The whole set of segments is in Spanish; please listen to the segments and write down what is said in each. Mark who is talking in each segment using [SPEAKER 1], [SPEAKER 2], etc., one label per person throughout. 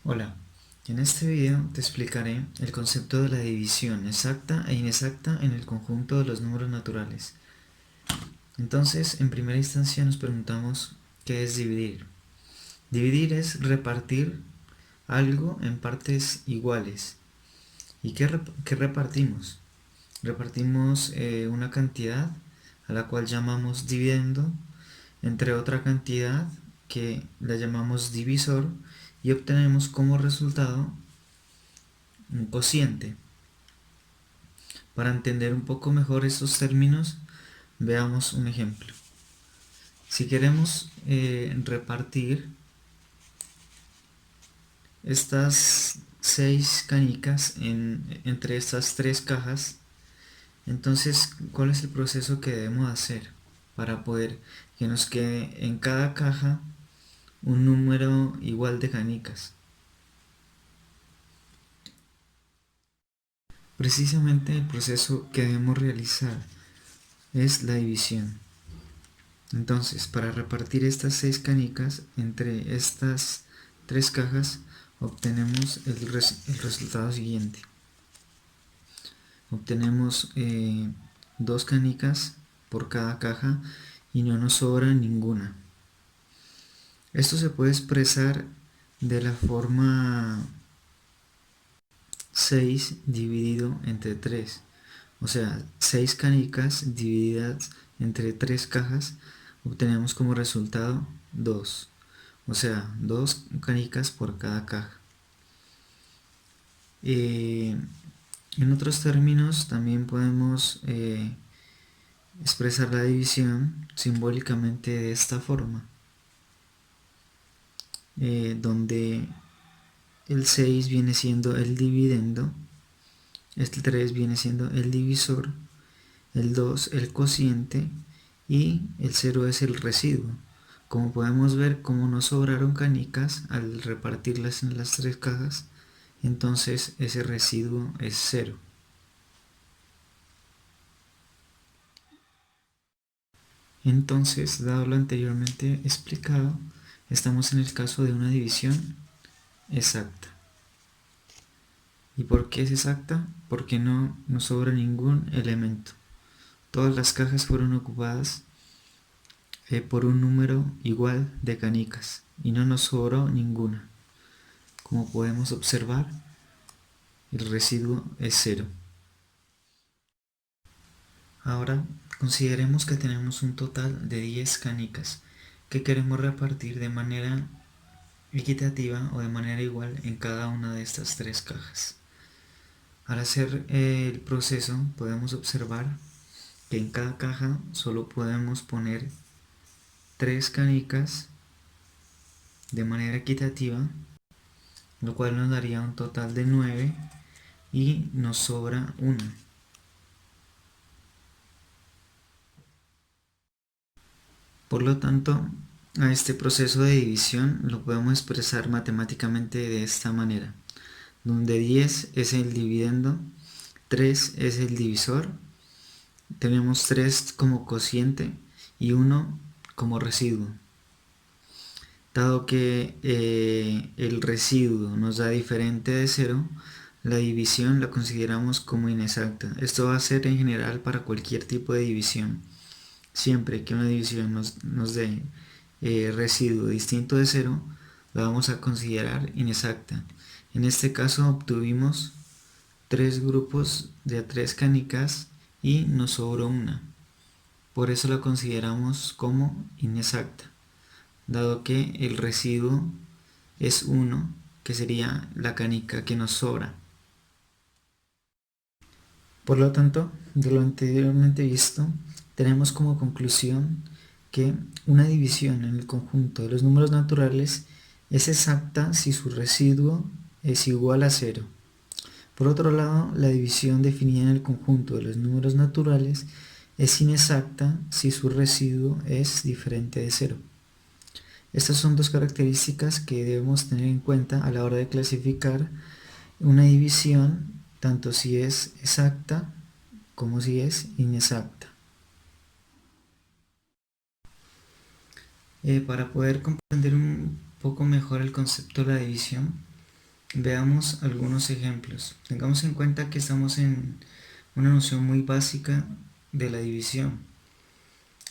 [SPEAKER 1] Hola, en este video te explicaré el concepto de la división exacta e inexacta en el conjunto de los números naturales. Entonces, en primera instancia nos preguntamos ¿qué es dividir? Dividir es repartir algo en partes iguales. ¿Y qué repartimos? Repartimos una cantidad a la cual llamamos dividendo entre otra cantidad que la llamamos divisor y obtenemos como resultado un cociente. Para entender un poco mejor estos términos, veamos un ejemplo. Si queremos repartir estas 6 canicas entre estas 3 cajas, entonces, ¿cuál es el proceso que debemos hacer para poder que nos quede en cada caja un número igual de canicas? Precisamente el proceso que debemos realizar es la división. Entonces, para repartir estas 6 canicas entre estas 3 cajas, obtenemos el resultado siguiente. Obtenemos 2 canicas por cada caja y no nos sobra ninguna. Esto se puede expresar de la forma 6 dividido entre 3. O sea, 6 canicas divididas entre 3 cajas, obtenemos como resultado 2. O sea, 2 canicas por cada caja. En otros términos, también podemos expresar la división simbólicamente de esta forma, donde el 6 viene siendo el dividendo, este 3 viene siendo el divisor, el 2 el cociente y el 0 es el residuo. Como podemos ver, como nos sobraron canicas al repartirlas en las 3 cajas, entonces ese residuo es 0. Entonces, dado lo anteriormente explicado, estamos en el caso de una división exacta. ¿Y por qué es exacta? Porque no nos sobra ningún elemento. Todas las cajas fueron ocupadas por un número igual de canicas y no nos sobró ninguna. Como podemos observar, el residuo es 0. Ahora, consideremos que tenemos un total de 10 canicas que queremos repartir de manera equitativa o de manera igual en cada una de estas 3 cajas. Al hacer el proceso podemos observar que en cada caja solo podemos poner 3 canicas de manera equitativa, lo cual nos daría un total de 9 y nos sobra una. Por lo tanto, a este proceso de división lo podemos expresar matemáticamente de esta manera, donde 10 es el dividendo, 3 es el divisor, tenemos 3 como cociente y 1 como residuo. Dado que el residuo nos da diferente de 0, la división la consideramos como inexacta. Esto va a ser en general para cualquier tipo de división. Siempre que una división nos dé residuo distinto de 0, la vamos a considerar inexacta. En este caso obtuvimos 3 grupos de 3 canicas y nos sobró una. Por eso la consideramos como inexacta, dado que el residuo es 1, que sería la canica que nos sobra. Por lo tanto, de lo anteriormente visto, tenemos como conclusión que una división en el conjunto de los números naturales es exacta si su residuo es igual a 0. Por otro lado, la división definida en el conjunto de los números naturales es inexacta si su residuo es diferente de 0. Estas son dos características que debemos tener en cuenta a la hora de clasificar una división, tanto si es exacta como si es inexacta. Para poder comprender un poco mejor el concepto de la división, Veamos algunos ejemplos. Tengamos en cuenta que estamos en una noción muy básica de la división.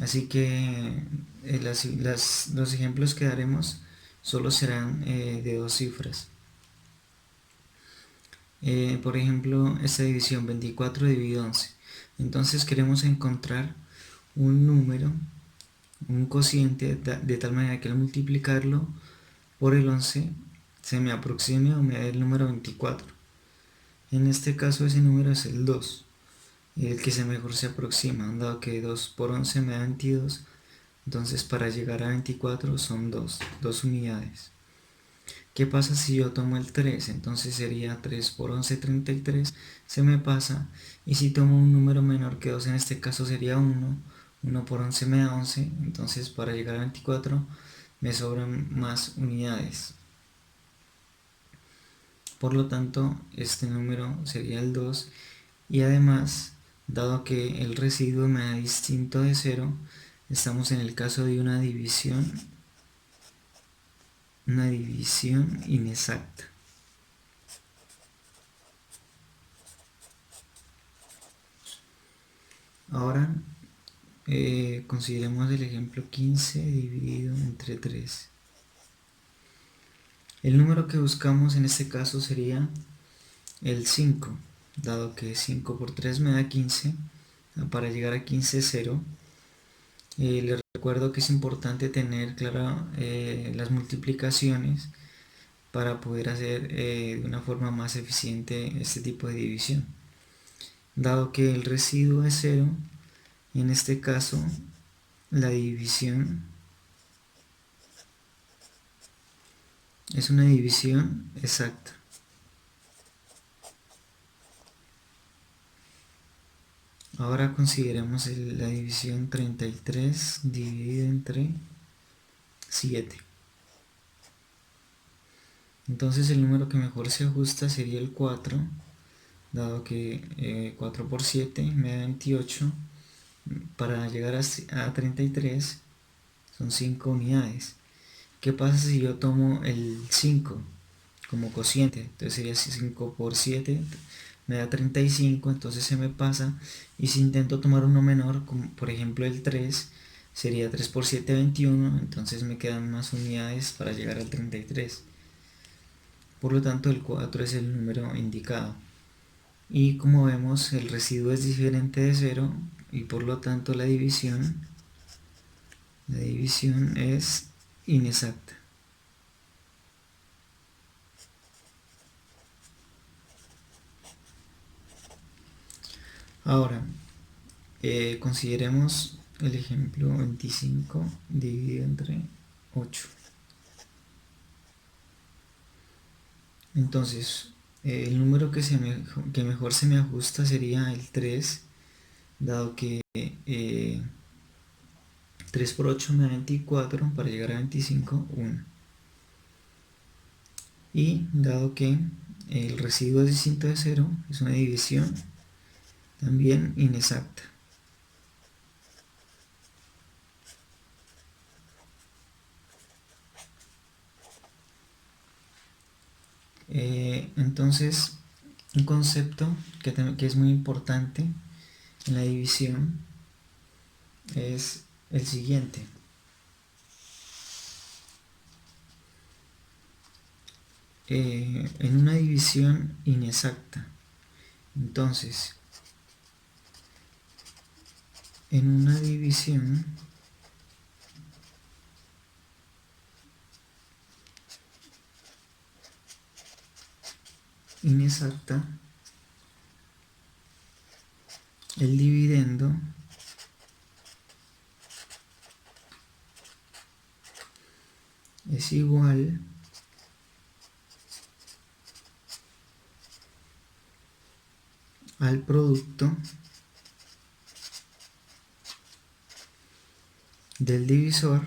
[SPEAKER 1] Así que los ejemplos que daremos solo serán de dos cifras. Por ejemplo, esta división 24 dividido 11. Entonces queremos encontrar un número, un cociente, de tal manera que al multiplicarlo por el 11 se me aproxime o me dé el número 24. En este caso ese número es el 2, el que mejor se aproxima, dado que 2 por 11 me da 22. Entonces para llegar a 24 son 2 unidades. ¿Qué pasa si yo tomo el 3? Entonces sería 3 por 11, 33, se me pasa. Y si tomo un número menor que 2, en este caso sería 1, 1 por 11 me da 11, entonces para llegar a 24 me sobran más unidades. Por lo tanto, este número sería el 2, y además, dado que el residuo me da distinto de 0, estamos en el caso de una división inexacta. Ahora consideremos el ejemplo 15 dividido entre 3. El número que buscamos en este caso sería el 5, dado que 5 por 3 me da 15. Para llegar a 15 es 0. Les recuerdo que es importante tener claras las multiplicaciones para poder hacer de una forma más eficiente este tipo de división. Dado que el residuo es 0, en este caso la división es una división exacta. Ahora consideremos la división 33 dividido entre 7. Entonces el número que mejor se ajusta sería el 4, dado que 4 por 7 me da 28. Para llegar a 33 son 5 unidades. ¿Qué pasa si yo tomo el 5 como cociente? Entonces sería 5 por 7 me da 35, entonces se me pasa. Y si intento tomar uno menor, como por ejemplo el 3, sería 3 por 7, 21, entonces me quedan más unidades para llegar al 33. Por lo tanto el 4 es el número indicado. Y como vemos, el residuo es diferente de 0, y por lo tanto la división es inexacta. Ahora, consideremos el ejemplo 25 dividido entre 8. Entonces, el número que mejor se me ajusta sería el 3, dado que 3 por 8 me da 24, para llegar a 25, 1. Y dado que el residuo es distinto de 0, es una división también inexacta. Entonces, un concepto que es muy importante en la división es el siguiente. En una división inexacta, entonces, en una división inexacta, el dividendo es igual al producto del divisor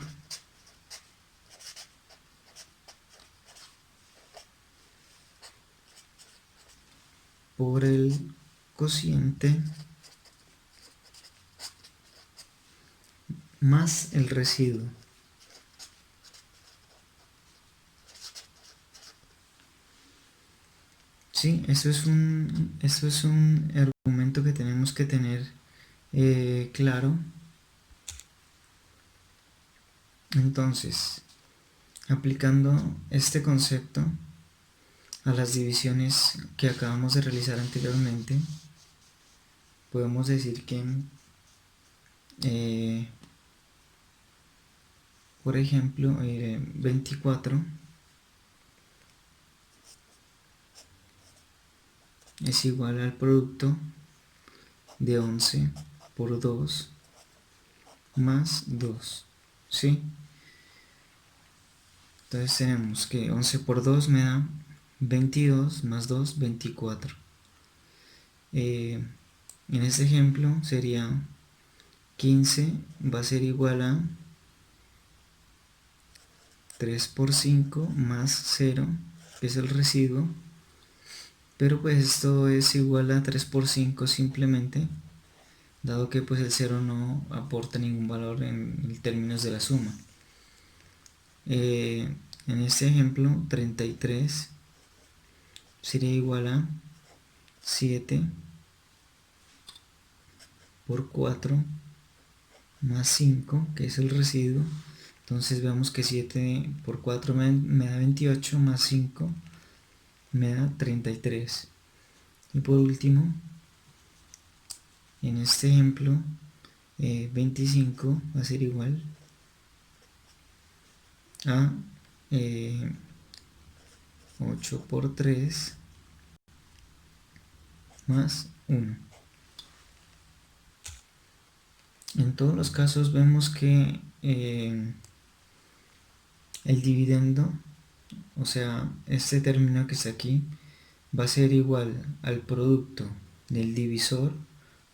[SPEAKER 1] por el cociente más el residuo. Sí, esto es un argumento que tenemos que tener claro. Entonces, aplicando este concepto a las divisiones que acabamos de realizar anteriormente, podemos decir que, eh, por ejemplo, 24 es igual al producto de 11 por 2 más 2, ¿sí? Entonces tenemos que 11 por 2 me da 22 más 2, 24. En este ejemplo sería 15 va a ser igual a 3 por 5 más 0, que es el residuo, pero pues esto es igual a 3 por 5 simplemente, dado que pues el 0 no aporta ningún valor en términos de la suma. En este ejemplo 33 sería igual a 7 por 4 más 5, que es el residuo. Entonces veamos que 7 por 4 me da 28, más 5 me da 33. Y por último, en este ejemplo, 25 va a ser igual a 8 por 3 más 1. En todos los casos vemos que el dividendo, o sea, este término que está aquí, va a ser igual al producto del divisor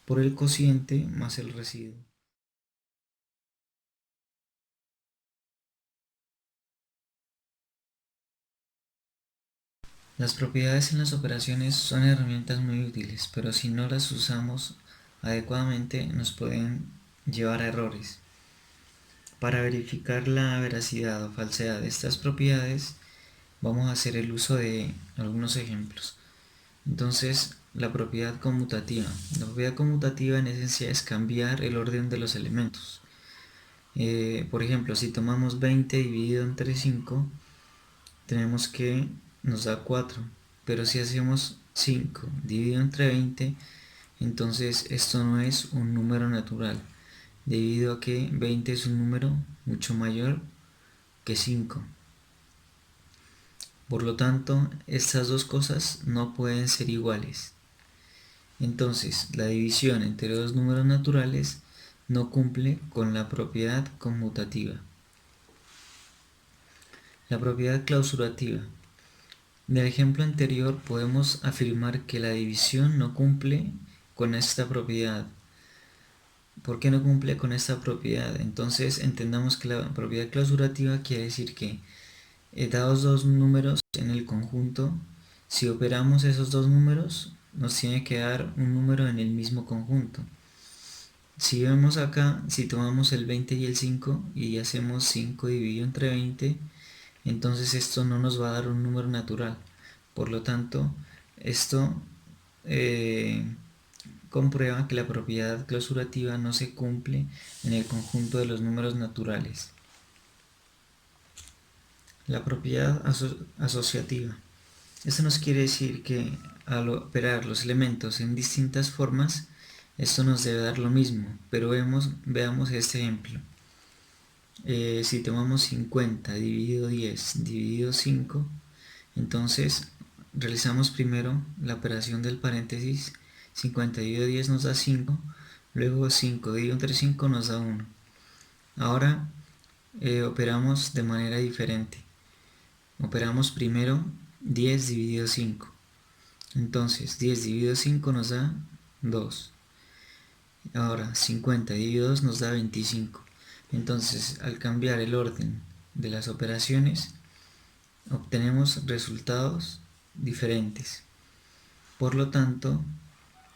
[SPEAKER 1] por el cociente más el residuo. Las propiedades en las operaciones son herramientas muy útiles, pero si no las usamos adecuadamente nos pueden llevar a errores. Para verificar la veracidad o falsedad de estas propiedades, vamos a hacer el uso de algunos ejemplos. Entonces, la propiedad conmutativa. La propiedad conmutativa en esencia es cambiar el orden de los elementos. Por ejemplo, si tomamos 20 dividido entre 5, tenemos que nos da 4. Pero si hacemos 5 dividido entre 20, entonces esto no es un número natural, debido a que 20 es un número mucho mayor que 5. Por lo tanto, estas dos cosas no pueden ser iguales. Entonces, la división entre dos números naturales no cumple con la propiedad conmutativa. La propiedad clausurativa. Del ejemplo anterior podemos afirmar que la división no cumple con esta propiedad. ¿Por qué no cumple con esta propiedad? Entonces entendamos que la propiedad clausurativa quiere decir que dados dos números en el conjunto, si operamos esos dos números, nos tiene que dar un número en el mismo conjunto. Si vemos acá, si tomamos el 20 y el 5 y hacemos 5 dividido entre 20, entonces esto no nos va a dar un número natural. Por lo tanto, esto comprueba que la propiedad clausurativa no se cumple en el conjunto de los números naturales. La propiedad asociativa. Esto nos quiere decir que al operar los elementos en distintas formas, esto nos debe dar lo mismo, pero veamos este ejemplo. Si tomamos 50 dividido 10 dividido 5, entonces realizamos primero la operación del paréntesis. 50 dividido 10 nos da 5, luego 5 dividido entre 5 nos da 1. Ahora operamos de manera diferente. Operamos primero 10 dividido 5. Entonces 10 dividido 5 nos da 2. Ahora 50 dividido 2 nos da 25. Entonces al cambiar el orden de las operaciones obtenemos resultados diferentes. Por lo tanto,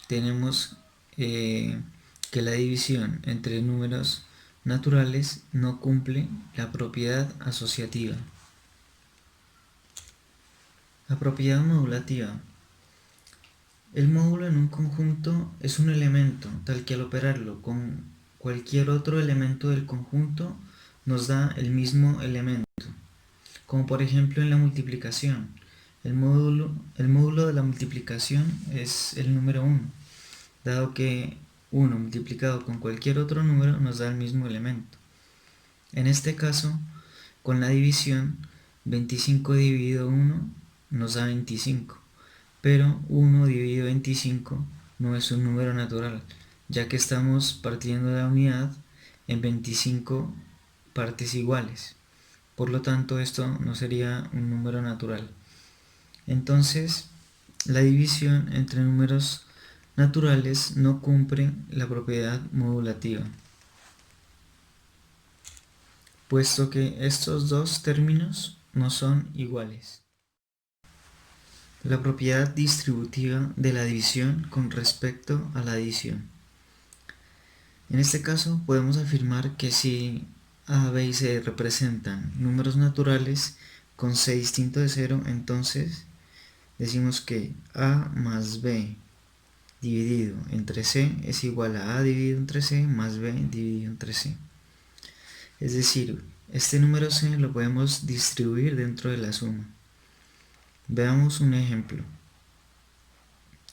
[SPEAKER 1] tenemos que la división entre números naturales no cumple la propiedad asociativa. La propiedad modulativa. El módulo en un conjunto es un elemento, tal que al operarlo con cualquier otro elemento del conjunto nos da el mismo elemento, como por ejemplo en la multiplicación. El módulo de la multiplicación es el número 1, dado que 1 multiplicado con cualquier otro número nos da el mismo elemento. En este caso, con la división, 25 dividido 1 nos da 25, pero 1 dividido 25 no es un número natural, ya que estamos partiendo de la unidad en 25 partes iguales. Por lo tanto, esto no sería un número natural. Entonces, la división entre números naturales no cumple la propiedad modulativa, puesto que estos dos términos no son iguales. La propiedad distributiva de la división con respecto a la adición. En este caso podemos afirmar que si a, b y c representan números naturales con c distinto de 0, entonces decimos que a más b dividido entre c es igual a dividido entre c más b dividido entre c. Es decir, este número c lo podemos distribuir dentro de la suma. Veamos un ejemplo.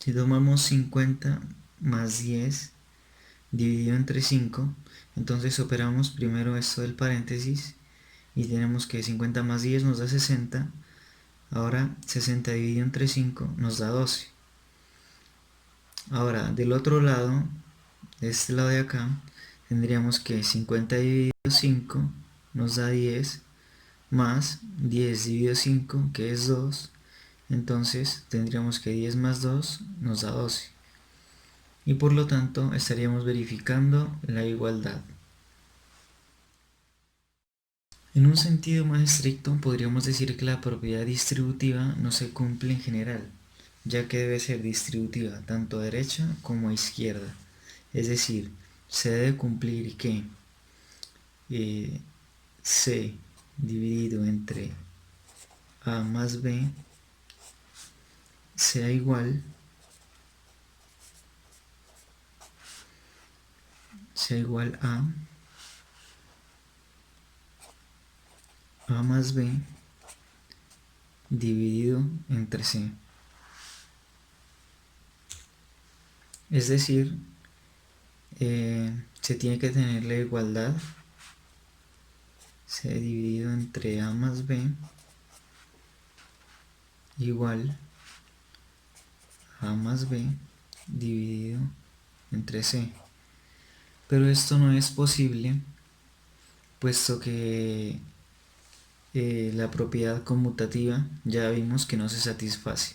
[SPEAKER 1] Si tomamos 50 más 10 dividido entre 5, entonces operamos primero esto del paréntesis y tenemos que 50 más 10 nos da 60. Ahora 60 dividido entre 5 nos da 12. Ahora del otro lado, de este lado de acá, tendríamos que 50 dividido 5 nos da 10, más 10 dividido 5, que es 2. Entonces tendríamos que 10 más 2 nos da 12. Y por lo tanto estaríamos verificando la igualdad. En un sentido más estricto podríamos decir que la propiedad distributiva no se cumple en general, ya que debe ser distributiva tanto a derecha como a izquierda. Es decir, se debe cumplir que c dividido entre a más b sea igual a más b dividido entre c. Es decir, se tiene que tener la igualdad c dividido entre a más b igual a más b dividido entre c. Pero esto no es posible, puesto que la propiedad conmutativa ya vimos que no se satisface.